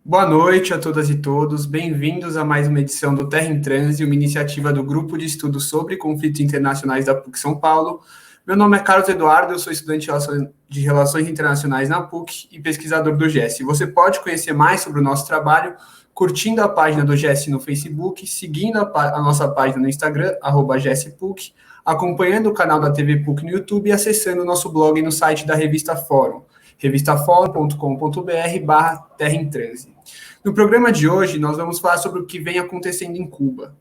Boa noite a todas e todos, bem-vindos a mais uma edição do Terra em Transe, uma iniciativa do Grupo de Estudos sobre Conflitos Internacionais da PUC São Paulo. Meu nome é Carlos Eduardo, eu sou estudante de Relações Internacionais na PUC e pesquisador do GES. Você pode conhecer mais sobre o nosso trabalho curtindo a página do GES no Facebook, seguindo a nossa página no Instagram, @GESPUC, acompanhando o canal da TV PUC no YouTube e acessando o nosso blog no site da Revista Fórum, revistaforum.com.br/Terra em Transe. No programa de hoje, nós vamos falar sobre o que vem acontecendo em Cuba.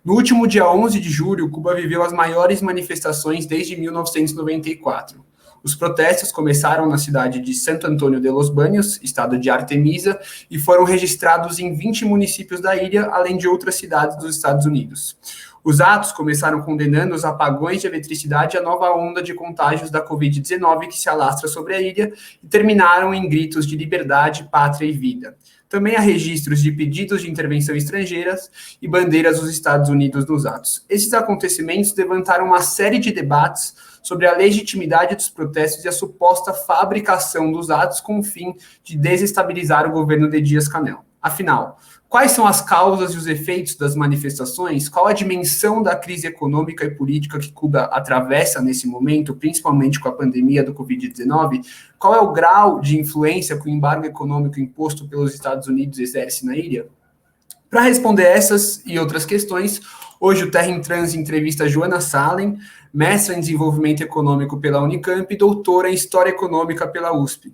No último dia 11 de julho, Cuba viveu as maiores manifestações desde 1994. Os protestos começaram na cidade de Santo Antônio de los Baños, estado de Artemisa, e foram registrados em 20 municípios da ilha, além de outras cidades dos Estados Unidos. Os atos começaram condenando os apagões de eletricidade e a nova onda de contágios da Covid-19 que se alastra sobre a ilha e terminaram em gritos de liberdade, pátria e vida. Também há registros de pedidos de intervenção estrangeiras e bandeiras dos Estados Unidos nos atos. Esses acontecimentos levantaram uma série de debates sobre a legitimidade dos protestos e a suposta fabricação dos atos com o fim de desestabilizar o governo de Díaz-Canel. Afinal, quais são as causas e os efeitos das manifestações? Qual a dimensão da crise econômica e política que Cuba atravessa nesse momento, principalmente com a pandemia do Covid-19? Qual é o grau de influência que o embargo econômico imposto pelos Estados Unidos exerce na ilha? Para responder essas e outras questões, hoje o Terra em Transe entrevista Joana Salem, mestra em Desenvolvimento Econômico pela Unicamp e doutora em História Econômica pela USP.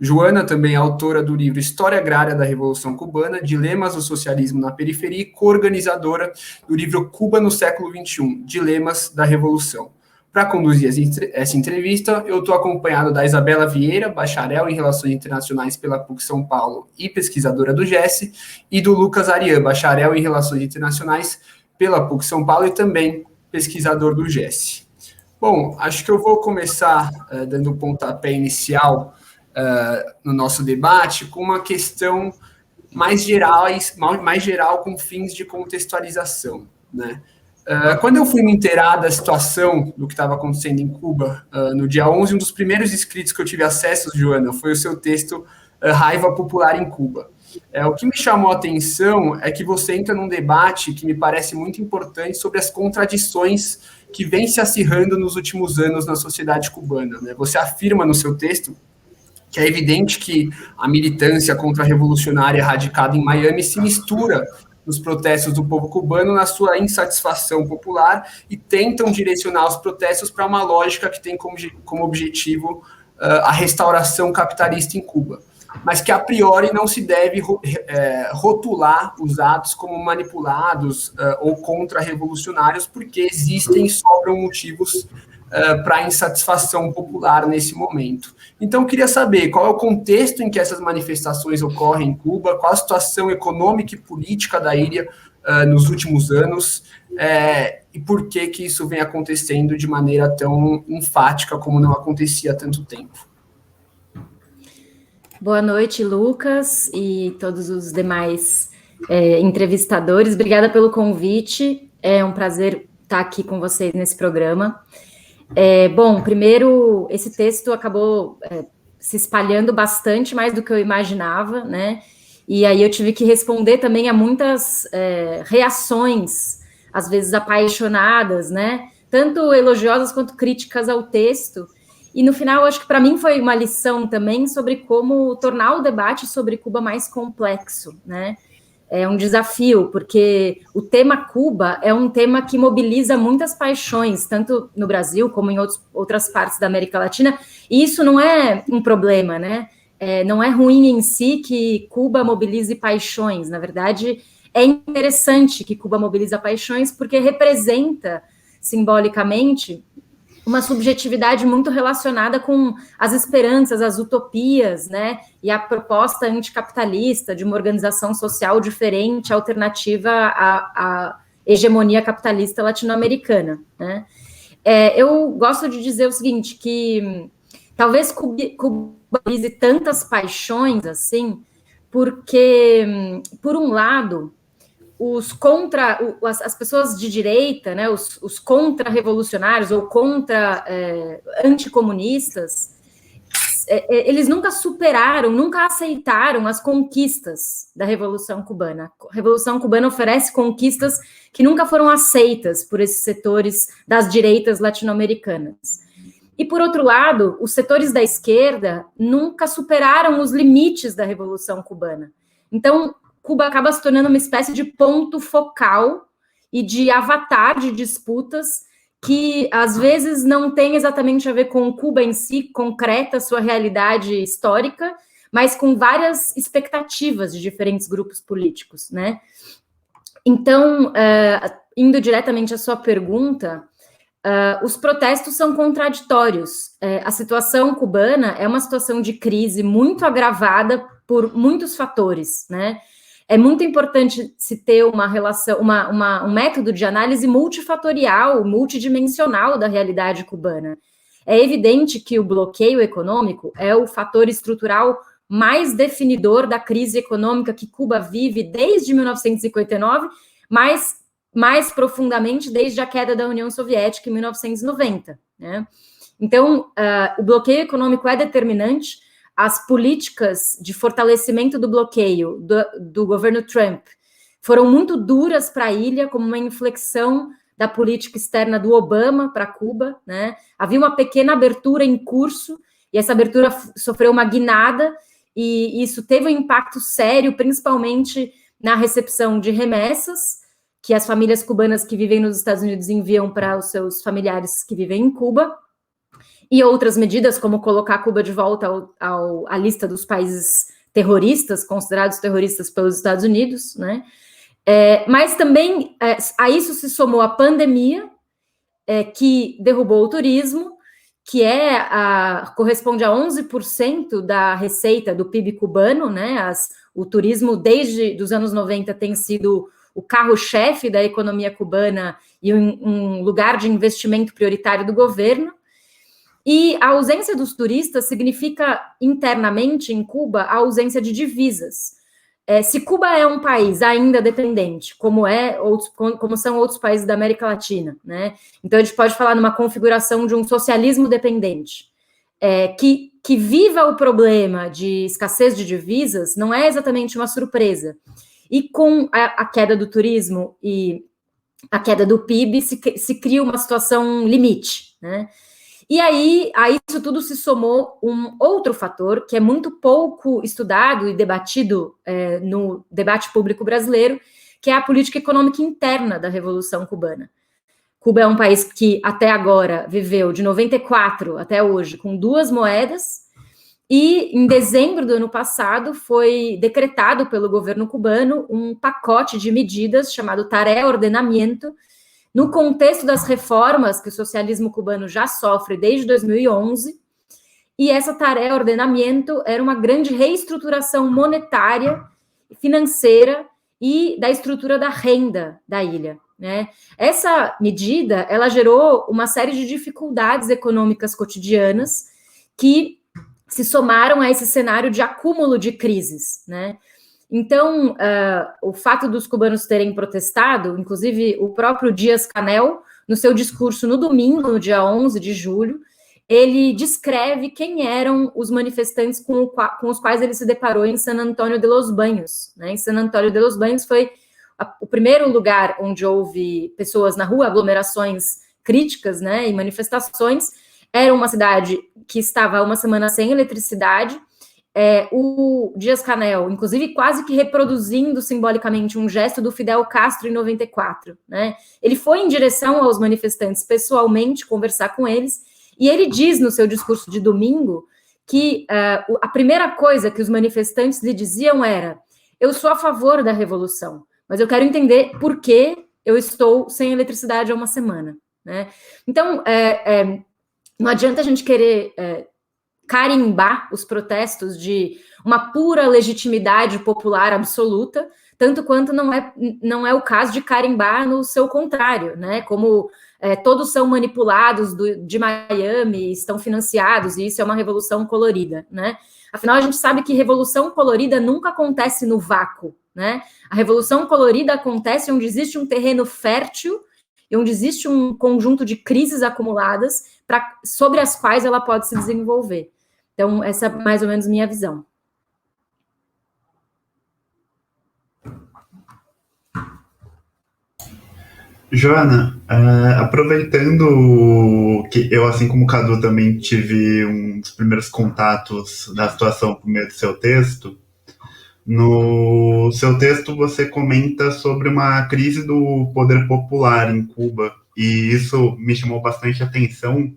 Joana também é autora do livro História Agrária da Revolução Cubana, Dilemas do Socialismo na Periferia, e co-organizadora do livro Cuba no Século XXI, Dilemas da Revolução. Para conduzir essa entrevista, eu estou acompanhado da Isabela Vieira, bacharel em Relações Internacionais pela PUC São Paulo e pesquisadora do GES, e do Lucas Arian, bacharel em Relações Internacionais pela PUC São Paulo e também pesquisador do GES. Bom, acho que eu vou começar dando um pontapé inicial no nosso debate com uma questão mais geral com fins de contextualização, né? Quando eu fui me inteirar da situação do que estava acontecendo em Cuba, no dia 11, um dos primeiros escritos que eu tive acesso, Joana, foi o seu texto Raiva Popular em Cuba. O que me chamou a atenção é que você entra num debate que me parece muito importante sobre as contradições que vêm se acirrando nos últimos anos na sociedade cubana, né? Você afirma no seu texto que é evidente que a militância contra-revolucionária radicada em Miami se mistura nos protestos do povo cubano na sua insatisfação popular e tentam direcionar os protestos para uma lógica que tem como objetivo a restauração capitalista em Cuba, mas que a priori não se deve rotular os atos como manipulados ou contra-revolucionários, porque existem e sobram motivos para a insatisfação popular nesse momento. Então, eu queria saber qual é o contexto em que essas manifestações ocorrem em Cuba, qual a situação econômica e política da ilha nos últimos anos, e por que isso vem acontecendo de maneira tão enfática como não acontecia há tanto tempo. Boa noite, Lucas, e todos os demais entrevistadores. Obrigada pelo convite, é um prazer estar aqui com vocês nesse programa. Bom, primeiro, esse texto acabou se espalhando bastante mais do que eu imaginava, né? E aí eu tive que responder também a muitas reações, às vezes apaixonadas, né? Tanto elogiosas quanto críticas ao texto. E no final, acho que para mim foi uma lição também sobre como tornar o debate sobre Cuba mais complexo, né? É um desafio, porque o tema Cuba é um tema que mobiliza muitas paixões, tanto no Brasil como em outras partes da América Latina, e isso não é um problema, né? Não é ruim em si que Cuba mobilize paixões, na verdade, é interessante que Cuba mobilize paixões, porque representa, simbolicamente, uma subjetividade muito relacionada com as esperanças, as utopias, né, e a proposta anticapitalista de uma organização social diferente, alternativa à hegemonia capitalista latino-americana, né. Eu gosto de dizer o seguinte, que talvez Cuba mobilize tantas paixões assim, porque, por um lado, as pessoas de direita, né, os contra-revolucionários ou anticomunistas, eles nunca superaram, nunca aceitaram as conquistas da Revolução Cubana. A Revolução Cubana oferece conquistas que nunca foram aceitas por esses setores das direitas latino-americanas. E, por outro lado, os setores da esquerda nunca superaram os limites da Revolução Cubana. Então, Cuba acaba se tornando uma espécie de ponto focal e de avatar de disputas que, às vezes, não tem exatamente a ver com Cuba em si, concreta, sua realidade histórica, mas com várias expectativas de diferentes grupos políticos, né? Então, indo diretamente à sua pergunta, os protestos são contraditórios. A situação cubana é uma situação de crise muito agravada por muitos fatores, né? É muito importante se ter uma relação, um método de análise multifatorial, multidimensional da realidade cubana. É evidente que o bloqueio econômico é o fator estrutural mais definidor da crise econômica que Cuba vive desde 1959, mas mais profundamente desde a queda da União Soviética em 1990, né? Então, o bloqueio econômico é determinante. As políticas de fortalecimento do bloqueio do governo Trump foram muito duras para a ilha, como uma inflexão da política externa do Obama para Cuba, né? Havia uma pequena abertura em curso, e essa abertura sofreu uma guinada, e isso teve um impacto sério, principalmente na recepção de remessas, que as famílias cubanas que vivem nos Estados Unidos enviam para os seus familiares que vivem em Cuba, e outras medidas, como colocar Cuba de volta à lista dos países terroristas, considerados terroristas pelos Estados Unidos, né? Mas também a isso se somou a pandemia, que derrubou o turismo, que corresponde a 11% da receita do PIB cubano, né? O turismo, desde os anos 90, tem sido o carro-chefe da economia cubana e um lugar de investimento prioritário do governo. E a ausência dos turistas significa, internamente, em Cuba, a ausência de divisas. Se Cuba é um país ainda dependente, como são outros países da América Latina, né? Então, a gente pode falar numa configuração de um socialismo dependente, que viva o problema de escassez de divisas, não é exatamente uma surpresa. E com a queda do turismo e a queda do PIB, se cria uma situação limite, né? E aí, a isso tudo se somou um outro fator que é muito pouco estudado e debatido no debate público brasileiro, que é a política econômica interna da Revolução Cubana. Cuba é um país que até agora viveu de 94 até hoje com 2 moedas, e em dezembro do ano passado foi decretado pelo governo cubano um pacote de medidas chamado Tarea Ordenamiento, no contexto das reformas que o socialismo cubano já sofre desde 2011, e essa Tarea Ordenamiento era uma grande reestruturação monetária, financeira e da estrutura da renda da ilha, né? Essa medida, ela gerou uma série de dificuldades econômicas cotidianas que se somaram a esse cenário de acúmulo de crises, né? Então, o fato dos cubanos terem protestado, inclusive o próprio Díaz-Canel, no seu discurso no domingo, no dia 11 de julho, ele descreve quem eram os manifestantes com os quais ele se deparou em San Antônio de los Baños, né? Em San Antônio de los Baños foi o primeiro lugar onde houve pessoas na rua, aglomerações críticas, né, e manifestações. Era uma cidade que estava uma semana sem eletricidade. O Díaz-Canel, inclusive, quase que reproduzindo simbolicamente um gesto do Fidel Castro em 94, né? Ele foi em direção aos manifestantes pessoalmente conversar com eles, e ele diz no seu discurso de domingo que a primeira coisa que os manifestantes lhe diziam era: eu sou a favor da revolução, mas eu quero entender por que eu estou sem eletricidade há uma semana, né? Então, não adianta a gente querer carimbar os protestos de uma pura legitimidade popular absoluta, tanto quanto não é o caso de carimbar no seu contrário, né? Como todos são manipulados de Miami, estão financiados, e isso é uma revolução colorida, né? Afinal, a gente sabe que revolução colorida nunca acontece no vácuo, né? A revolução colorida acontece onde existe um terreno fértil e onde existe um conjunto de crises acumuladas sobre as quais ela pode se desenvolver. Então, essa é mais ou menos minha visão. Joana, aproveitando que eu, assim como o Cadu, também tive um dos primeiros contatos da situação por meio do seu texto, no seu texto você comenta sobre uma crise do poder popular em Cuba, e isso me chamou bastante atenção,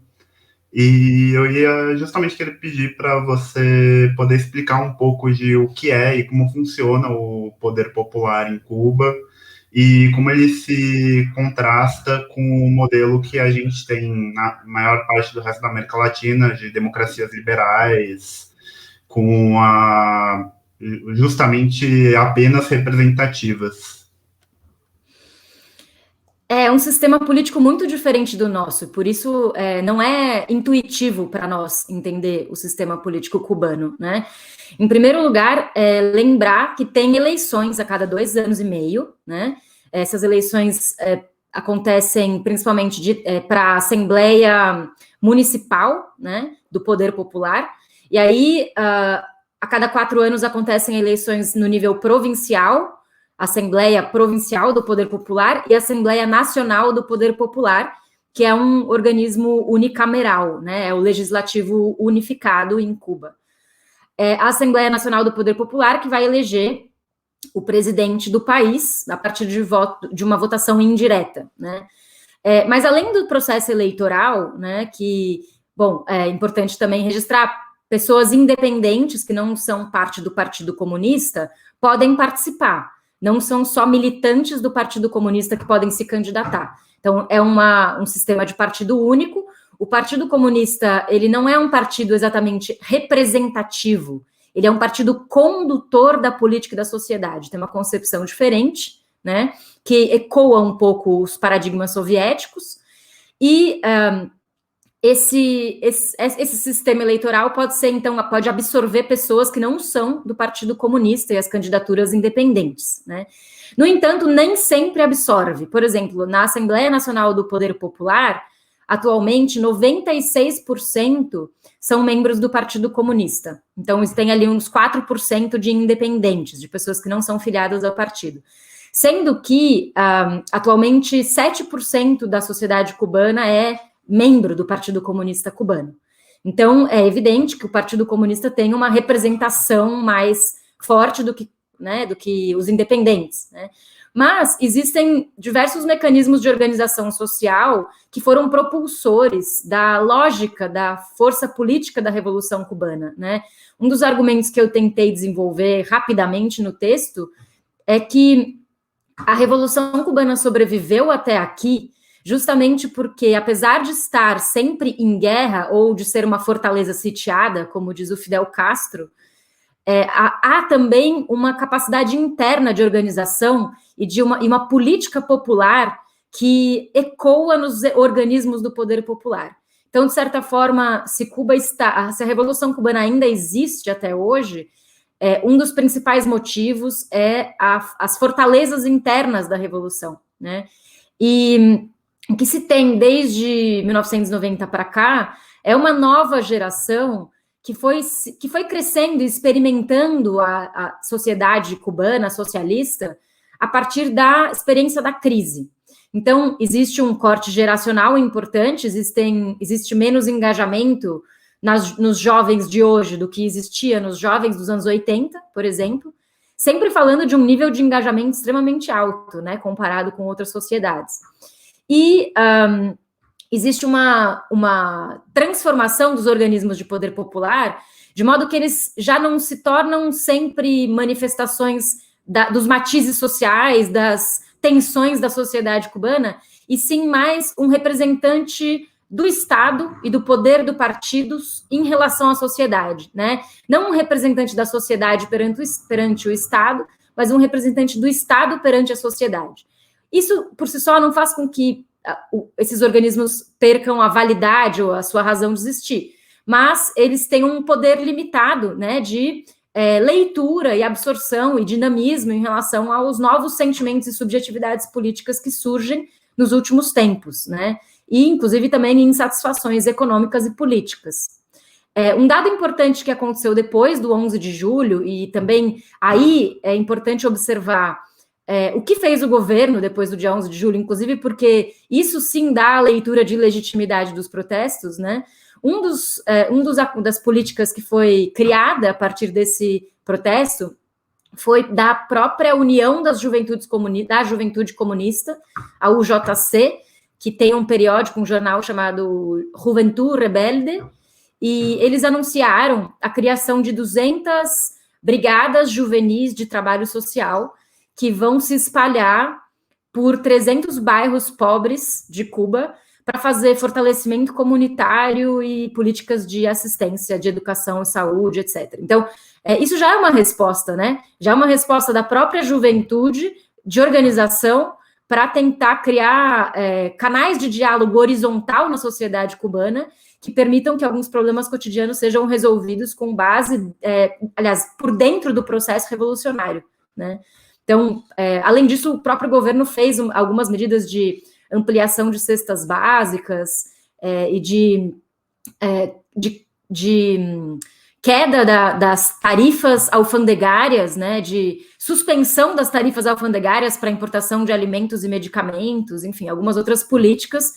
e eu ia justamente querer pedir para você poder explicar um pouco de o que é e como funciona o poder popular em Cuba, e como ele se contrasta com o modelo que a gente tem na maior parte do resto da América Latina, de democracias liberais, com justamente apenas representativas. É um sistema político muito diferente do nosso, por isso não é intuitivo para nós entender o sistema político cubano, né? Em primeiro lugar, lembrar que tem eleições a cada 2 anos e meio, né? Essas eleições acontecem principalmente para a Assembleia Municipal, né, do Poder Popular, e aí a cada 4 anos acontecem eleições no nível provincial, Assembleia Provincial do Poder Popular e Assembleia Nacional do Poder Popular, que é um organismo unicameral, né? É o legislativo unificado em Cuba. A Assembleia Nacional do Poder Popular que vai eleger o presidente do país a partir de uma votação indireta, né? Mas além do processo eleitoral, né, que, bom, é importante também registrar, pessoas independentes que não são parte do Partido Comunista podem participar. Não são só militantes do Partido Comunista que podem se candidatar. Então, é um sistema de partido único. O Partido Comunista, ele não é um partido exatamente representativo, ele é um partido condutor da política e da sociedade. Tem uma concepção diferente, né, que ecoa um pouco os paradigmas soviéticos, e esse sistema eleitoral pode ser, então, pode absorver pessoas que não são do Partido Comunista e as candidaturas independentes, né? No entanto, nem sempre absorve. Por exemplo, na Assembleia Nacional do Poder Popular, atualmente 96% são membros do Partido Comunista. Então, tem ali uns 4% de independentes, de pessoas que não são filiadas ao partido. Sendo que, atualmente, 7% da sociedade cubana é membro do Partido Comunista Cubano. Então, é evidente que o Partido Comunista tem uma representação mais forte do que, né, do que os independentes, né? Mas existem diversos mecanismos de organização social que foram propulsores da lógica da força política da Revolução Cubana, né? Um dos argumentos que eu tentei desenvolver rapidamente no texto é que a Revolução Cubana sobreviveu até aqui justamente porque, apesar de estar sempre em guerra ou de ser uma fortaleza sitiada, como diz o Fidel Castro, há também uma capacidade interna de organização e uma política popular que ecoa nos organismos do poder popular. Então, de certa forma, se a Revolução Cubana ainda existe até hoje, um dos principais motivos é as fortalezas internas da Revolução, né? E o que se tem desde 1990 para cá é uma nova geração que foi crescendo e experimentando a sociedade cubana socialista a partir da experiência da crise. Então, existe um corte geracional importante, existe menos engajamento nos jovens de hoje do que existia nos jovens dos anos 80, por exemplo, sempre falando de um nível de engajamento extremamente alto, né, comparado com outras sociedades. E existe uma transformação dos organismos de poder popular, de modo que eles já não se tornam sempre manifestações dos matizes sociais, das tensões da sociedade cubana, e sim mais um representante do Estado e do poder do partidos em relação à sociedade, né? Não um representante da sociedade perante o Estado, mas um representante do Estado perante a sociedade. Isso, por si só, não faz com que esses organismos percam a validade ou a sua razão de existir, mas eles têm um poder limitado, né, de leitura e absorção e dinamismo em relação aos novos sentimentos e subjetividades políticas que surgem nos últimos tempos, né, e inclusive também insatisfações econômicas e políticas. Um dado importante que aconteceu depois do 11 de julho, e também aí é importante observar o que fez o governo depois do dia 11 de julho, inclusive porque isso sim dá a leitura de legitimidade dos protestos, né? Das políticas que foi criada a partir desse protesto foi da própria União das Juventudes da Juventude Comunista, a UJC, que tem um periódico, um jornal chamado Juventud Rebelde, e eles anunciaram a criação de 200 brigadas juvenis de trabalho social que vão se espalhar por 300 bairros pobres de Cuba para fazer fortalecimento comunitário e políticas de assistência, de educação e saúde, etc. Então, isso já é uma resposta, né? Já é uma resposta da própria juventude, de organização, para tentar criar canais de diálogo horizontal na sociedade cubana que permitam que alguns problemas cotidianos sejam resolvidos com base, aliás, por dentro do processo revolucionário, né? Então, além disso, o próprio governo fez algumas medidas de ampliação de cestas básicas e de queda das tarifas alfandegárias, né, de suspensão das tarifas alfandegárias para importação de alimentos e medicamentos, enfim, algumas outras políticas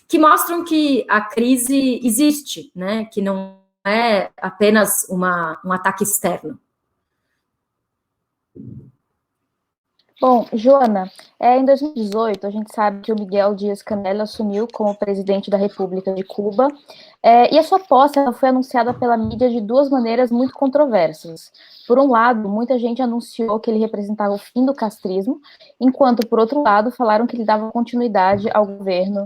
que mostram que a crise existe, né, que não é apenas um ataque externo. Bom, Joana, em 2018, a gente sabe que o Miguel Díaz-Canel assumiu como presidente da República de Cuba, e a sua posse foi anunciada pela mídia de duas maneiras muito controversas. Por um lado, muita gente anunciou que ele representava o fim do castrismo, enquanto, por outro lado, falaram que ele dava continuidade ao governo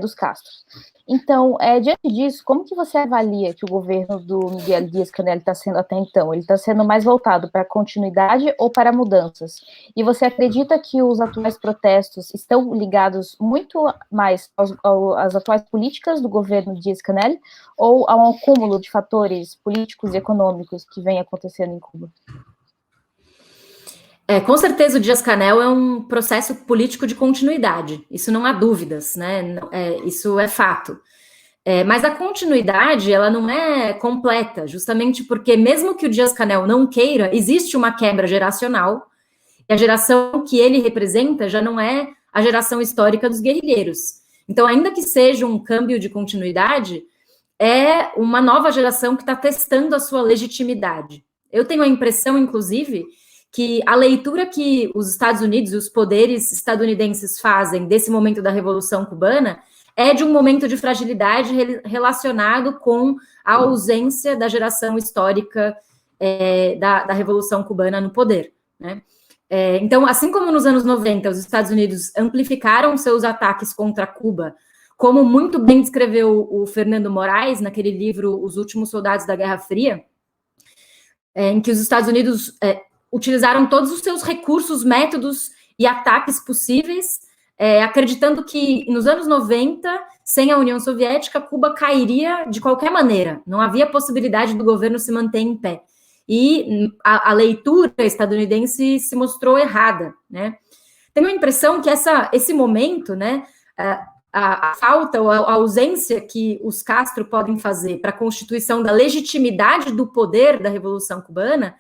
dos Castros. Então, diante disso, como que você avalia que o governo do Miguel Díaz-Canel está sendo até então? Ele está sendo mais voltado para continuidade ou para mudanças? E você acredita que os atuais protestos estão ligados muito mais às atuais políticas do governo Díaz-Canel ou a um acúmulo de fatores políticos e econômicos que vem acontecendo em Cuba? Com certeza o Díaz-Canel é um processo político de continuidade, isso não há dúvidas, né? Isso é fato. Mas a continuidade, ela não é completa, justamente porque mesmo que o Díaz-Canel não queira, existe uma quebra geracional, e a geração que ele representa já não é a geração histórica dos guerrilheiros. Então, ainda que seja um câmbio de continuidade, é uma nova geração que está testando a sua legitimidade. Eu tenho a impressão, inclusive, que a leitura que os Estados Unidos e os poderes estadunidenses fazem desse momento da Revolução Cubana é de um momento de fragilidade relacionado com a ausência da geração histórica da Revolução Cubana no poder, né? Então, assim como nos anos 90, os Estados Unidos amplificaram seus ataques contra Cuba, como muito bem descreveu o Fernando Moraes naquele livro Os Últimos Soldados da Guerra Fria, em que os Estados Unidos utilizaram todos os seus recursos, métodos e ataques possíveis, acreditando que nos anos 90, sem a União Soviética, Cuba cairia de qualquer maneira, não havia possibilidade do governo se manter em pé. E a leitura estadunidense se mostrou errada, né? Tenho a impressão que esse momento, né, a falta ou a ausência que os Castro podem fazer para a constituição da legitimidade do poder da Revolução Cubana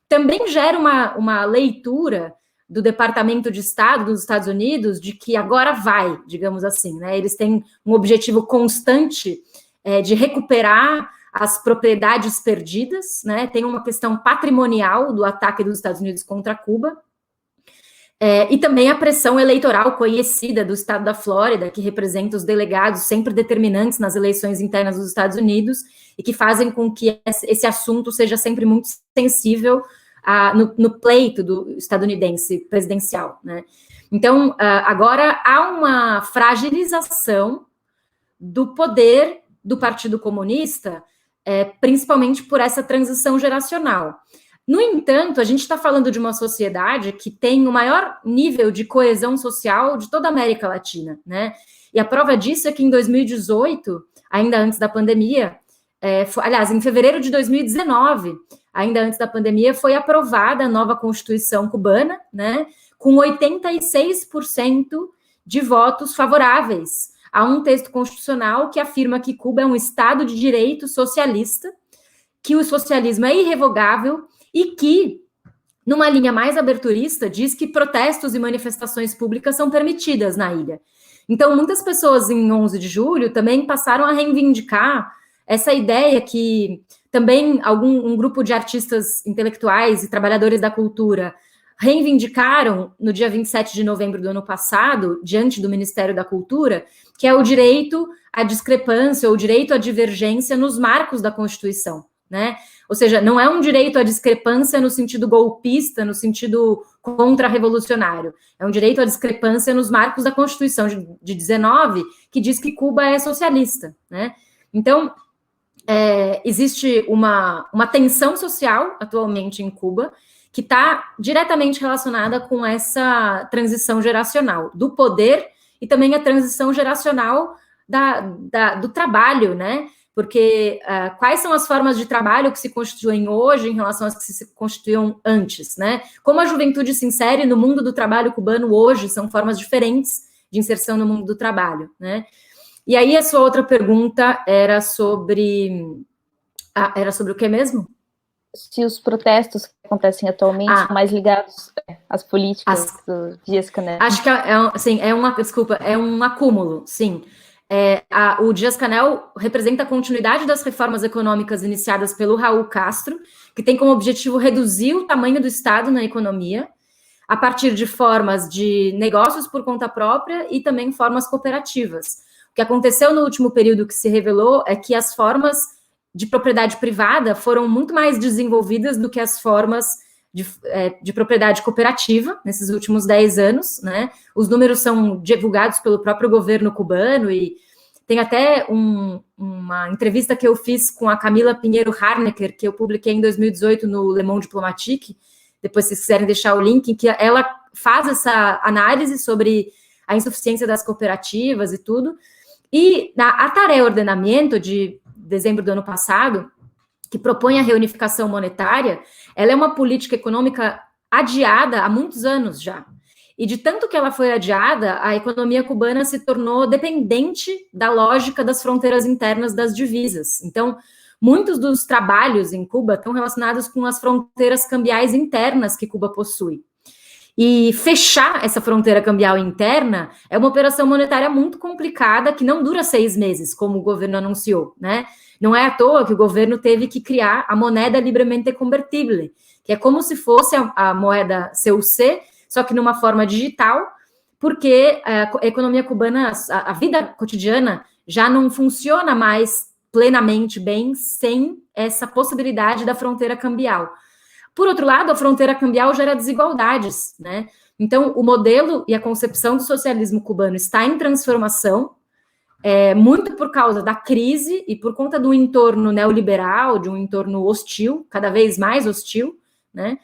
também gera uma leitura do Departamento de Estado dos Estados Unidos de que agora vai, digamos assim, né? Eles têm um objetivo constante de recuperar as propriedades perdidas, né? Tem uma questão patrimonial do ataque dos Estados Unidos contra Cuba, e também a pressão eleitoral conhecida do estado da Flórida, que representa os delegados sempre determinantes nas eleições internas dos Estados Unidos e que fazem com que esse assunto seja sempre muito sensível no pleito do estadunidense presidencial, né? Então, agora há uma fragilização do poder do Partido Comunista, principalmente por essa transição geracional. No entanto, a gente está falando de uma sociedade que tem o maior nível de coesão social de toda a América Latina, né? E a prova disso é que em 2018, ainda antes da pandemia, aliás, em fevereiro de 2019, ainda antes da pandemia, foi aprovada a nova Constituição cubana, né? Com 86% de votos favoráveis há um texto constitucional que afirma que Cuba é um Estado de direito socialista, que o socialismo é irrevogável e que, numa linha mais aberturista, diz que protestos e manifestações públicas são permitidas na ilha. Então, muitas pessoas em 11 de julho também passaram a reivindicar essa ideia que também um grupo de artistas intelectuais e trabalhadores da cultura reivindicaram no dia 27 de novembro do ano passado, diante do Ministério da Cultura, que é o direito à discrepância ou o direito à divergência nos marcos da Constituição, né? Ou seja, não é um direito à discrepância no sentido golpista, no sentido contra-revolucionário. É um direito à discrepância nos marcos da Constituição de 19, que diz que Cuba é socialista, né? Então, existe uma tensão social atualmente em Cuba que está diretamente relacionada com essa transição geracional do poder e também a transição geracional do trabalho, né? Porque quais são as formas de trabalho que se constituem hoje em relação às que se constituíam antes, né? Como a juventude se insere no mundo do trabalho cubano hoje, são formas diferentes de inserção no mundo do trabalho, né? E aí a sua outra pergunta era sobre o que mesmo? Se os protestos que acontecem atualmente são mais ligados às políticas do Díaz-Canel. Acho que é um acúmulo, sim. O Díaz-Canel representa a continuidade das reformas econômicas iniciadas pelo Raul Castro, que tem como objetivo reduzir o tamanho do Estado na economia, a partir de formas de negócios por conta própria e também formas cooperativas. O que aconteceu no último período que se revelou é que as formas de propriedade privada foram muito mais desenvolvidas do que as formas de propriedade cooperativa nesses últimos 10 anos, né? Os números são divulgados pelo próprio governo cubano e tem até uma entrevista que eu fiz com a Camila Pinheiro Harnecker, que eu publiquei em 2018 no Le Monde Diplomatique, depois se vocês quiserem deixar o link, em que ela faz essa análise sobre a insuficiência das cooperativas e tudo. E a Tarea Ordenamento, de dezembro do ano passado, que propõe a reunificação monetária, ela é uma política econômica adiada há muitos anos já. E de tanto que ela foi adiada, a economia cubana se tornou dependente da lógica das fronteiras internas das divisas. Então, muitos dos trabalhos em Cuba estão relacionados com as fronteiras cambiais internas que Cuba possui. E fechar essa fronteira cambial interna é uma operação monetária muito complicada, que não dura 6 meses, como o governo anunciou, né? Não é à toa que o governo teve que criar a moneda livremente convertível, que é como se fosse a moeda CUC, só que numa forma digital, porque a economia cubana, a vida cotidiana, já não funciona mais plenamente bem sem essa possibilidade da fronteira cambial. Por outro lado, a fronteira cambial gera desigualdades, né? Então, o modelo e a concepção do socialismo cubano está em transformação, muito por causa da crise e por conta do entorno neoliberal, de um entorno hostil, cada vez mais hostil, né?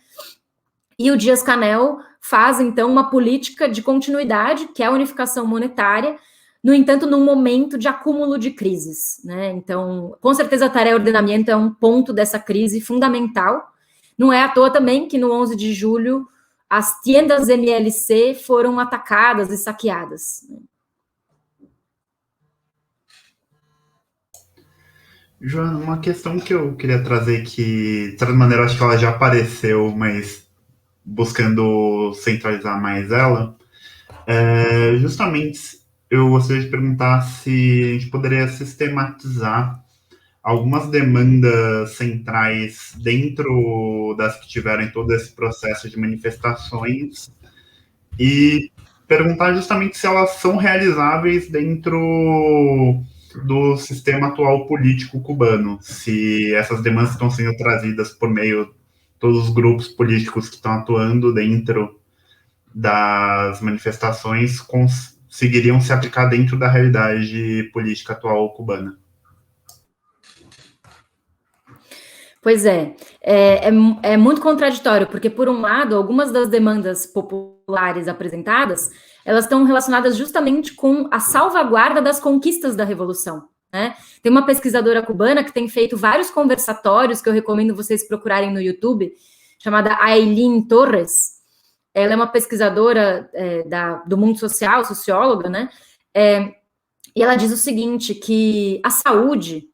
E o Díaz-Canel faz, então, uma política de continuidade, que é a unificação monetária, no entanto, num momento de acúmulo de crises, né? Então, com certeza, a Tarea Ordenamento é um ponto dessa crise fundamental. Não é à toa também que no 11 de julho as tiendas MLC foram atacadas e saqueadas. Joana, uma questão que eu queria trazer que, de certa maneira, acho que ela já apareceu, mas buscando centralizar mais ela, justamente eu gostaria de perguntar se a gente poderia sistematizar algumas demandas centrais dentro das que tiveram todo esse processo de manifestações e perguntar justamente se elas são realizáveis dentro do sistema atual político cubano, se essas demandas estão sendo trazidas por meio de todos os grupos políticos que estão atuando dentro das manifestações conseguiriam se aplicar dentro da realidade política atual cubana. Pois é muito contraditório, porque, por um lado, algumas das demandas populares apresentadas, elas estão relacionadas justamente com a salvaguarda das conquistas da Revolução, né? Tem uma pesquisadora cubana que tem feito vários conversatórios, que eu recomendo vocês procurarem no YouTube, chamada Ailín Torres. Ela é uma pesquisadora do mundo social, socióloga, né? E ela diz o seguinte, que a saúde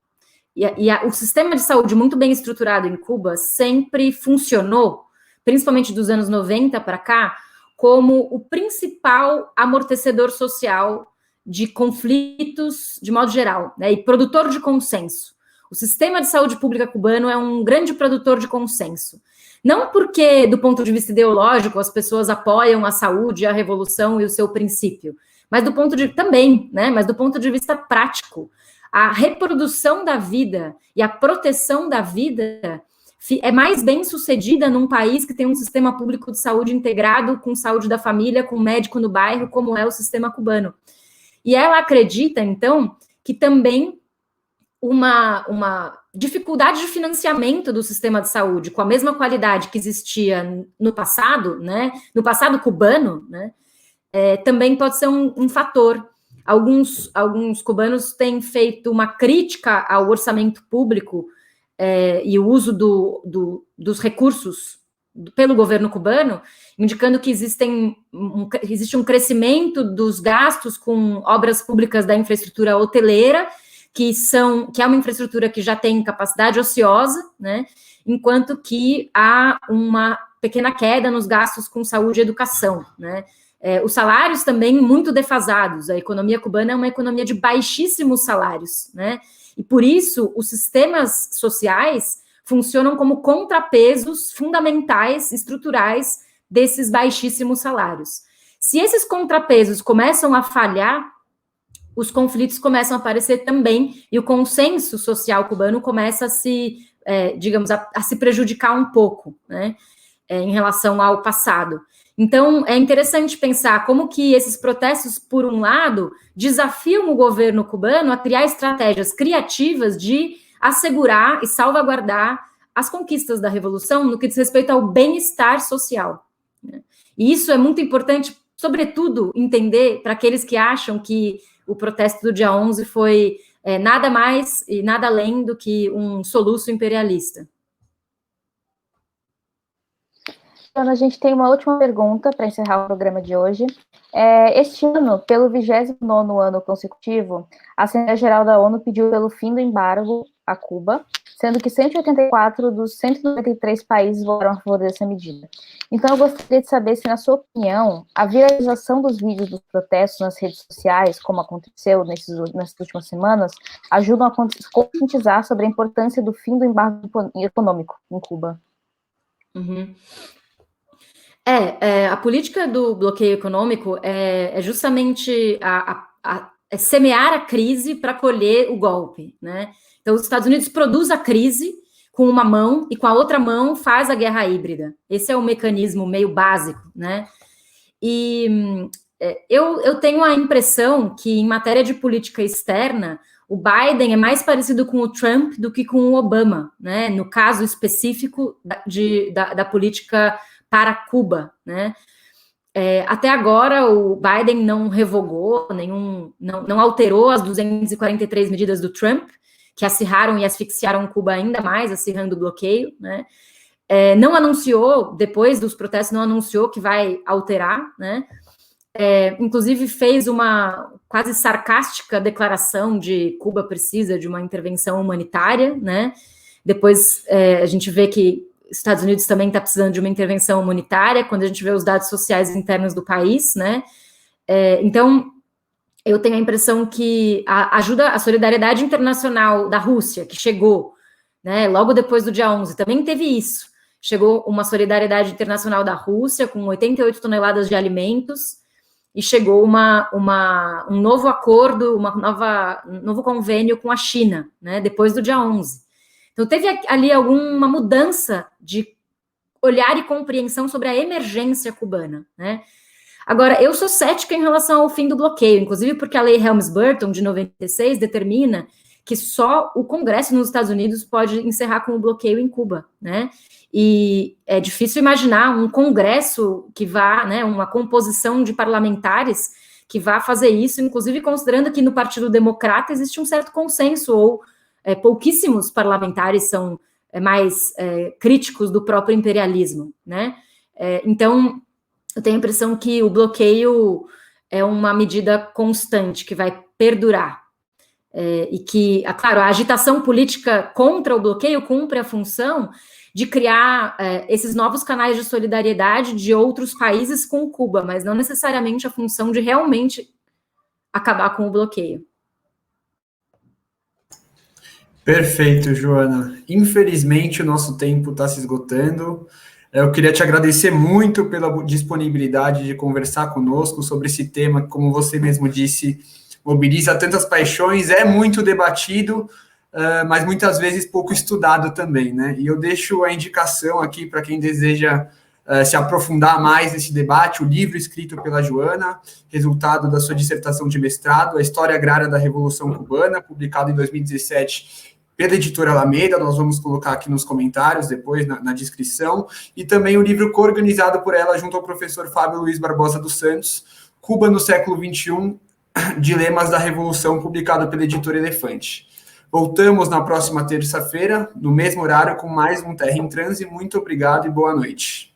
o sistema de saúde muito bem estruturado em Cuba sempre funcionou, principalmente dos anos 90 para cá, como o principal amortecedor social de conflitos de modo geral, né, e produtor de consenso. O sistema de saúde pública cubano é um grande produtor de consenso. Não porque, do ponto de vista ideológico, as pessoas apoiam a saúde, a revolução e o seu princípio, mas do ponto de também, né, mas do ponto de vista prático. A reprodução da vida e a proteção da vida é mais bem sucedida num país que tem um sistema público de saúde integrado com saúde da família, com médico no bairro, como é o sistema cubano. E ela acredita, então, que também uma dificuldade de financiamento do sistema de saúde com a mesma qualidade que existia no passado, né, no passado cubano, né, também pode ser um fator. Alguns cubanos têm feito uma crítica ao orçamento público e o uso dos recursos pelo governo cubano, indicando que existe um crescimento dos gastos com obras públicas da infraestrutura hoteleira, que é uma infraestrutura que já tem capacidade ociosa, né, enquanto que há uma pequena queda nos gastos com saúde e educação, né. Os salários também muito defasados. A economia cubana é uma economia de baixíssimos salários, né? E por isso os sistemas sociais funcionam como contrapesos fundamentais, estruturais desses baixíssimos salários. Se esses contrapesos começam a falhar, os conflitos começam a aparecer também e o consenso social cubano começa a se, digamos, a se prejudicar um pouco, né? Em relação ao passado. Então, é interessante pensar como que esses protestos, por um lado, desafiam o governo cubano a criar estratégias criativas de assegurar e salvaguardar as conquistas da revolução no que diz respeito ao bem-estar social. E isso é muito importante, sobretudo, entender para aqueles que acham que o protesto do dia 11 foi nada mais e nada além do que um soluço imperialista. A gente tem uma última pergunta para encerrar o programa de hoje. Este ano, pelo 29º ano consecutivo, a Assembleia Geral da ONU pediu pelo fim do embargo a Cuba, sendo que 184 dos 193 países votaram a favor dessa medida. Então, eu gostaria de saber se, na sua opinião, a viralização dos vídeos dos protestos nas redes sociais, como aconteceu nessas últimas semanas, ajudam a conscientizar sobre a importância do fim do embargo econômico em Cuba. Uhum. A política do bloqueio econômico é justamente semear a crise para colher o golpe, né? Então, os Estados Unidos produz a crise com uma mão e com a outra mão faz a guerra híbrida. Esse é o mecanismo meio básico, né? E eu tenho a impressão que, em matéria de política externa, o Biden é mais parecido com o Trump do que com o Obama, né? No caso específico da política para Cuba, né? Até agora, o Biden não revogou, não alterou as 243 medidas do Trump, que acirraram e asfixiaram Cuba ainda mais, acirrando o bloqueio, né? Não anunciou, depois dos protestos, não anunciou que vai alterar, né? Inclusive fez uma quase sarcástica declaração de Cuba precisa de uma intervenção humanitária, né? Depois a gente vê que Estados Unidos também está precisando de uma intervenção humanitária, quando a gente vê os dados sociais internos do país, né? Então, eu tenho a impressão que a solidariedade internacional da Rússia, que chegou, né, logo depois do dia 11, também teve isso. Chegou uma solidariedade internacional da Rússia com 88 toneladas de alimentos e chegou um novo acordo, um novo convênio com a China, né, depois do dia 11. Então, teve ali alguma mudança de olhar e compreensão sobre a emergência cubana, né? Agora, eu sou cética em relação ao fim do bloqueio, inclusive porque a lei Helms-Burton, de 96, determina que só o Congresso nos Estados Unidos pode encerrar com o bloqueio em Cuba, né? E é difícil imaginar um Congresso que vá, né, uma composição de parlamentares que vá fazer isso, inclusive considerando que no Partido Democrata existe um certo consenso, ou pouquíssimos parlamentares são mais críticos do próprio imperialismo, né? Então, eu tenho a impressão que o bloqueio é uma medida constante, que vai perdurar. E que, claro, a agitação política contra o bloqueio cumpre a função de criar esses novos canais de solidariedade de outros países com Cuba, mas não necessariamente a função de realmente acabar com o bloqueio. Perfeito, Joana. Infelizmente, o nosso tempo está se esgotando. Eu queria te agradecer muito pela disponibilidade de conversar conosco sobre esse tema que, como você mesmo disse, mobiliza tantas paixões, é muito debatido, mas muitas vezes pouco estudado também, né? E eu deixo a indicação aqui para quem deseja se aprofundar mais nesse debate, o livro escrito pela Joana, resultado da sua dissertação de mestrado, A História Agrária da Revolução Cubana, publicado em 2017 pela editora Alameda, nós vamos colocar aqui nos comentários, depois na descrição, e também o livro coorganizado por ela junto ao professor Fábio Luiz Barbosa dos Santos, Cuba no século XXI, Dilemas da Revolução, publicado pela editora Elefante. Voltamos na próxima terça-feira, no mesmo horário, com mais um Terra em Transe. Muito obrigado e boa noite.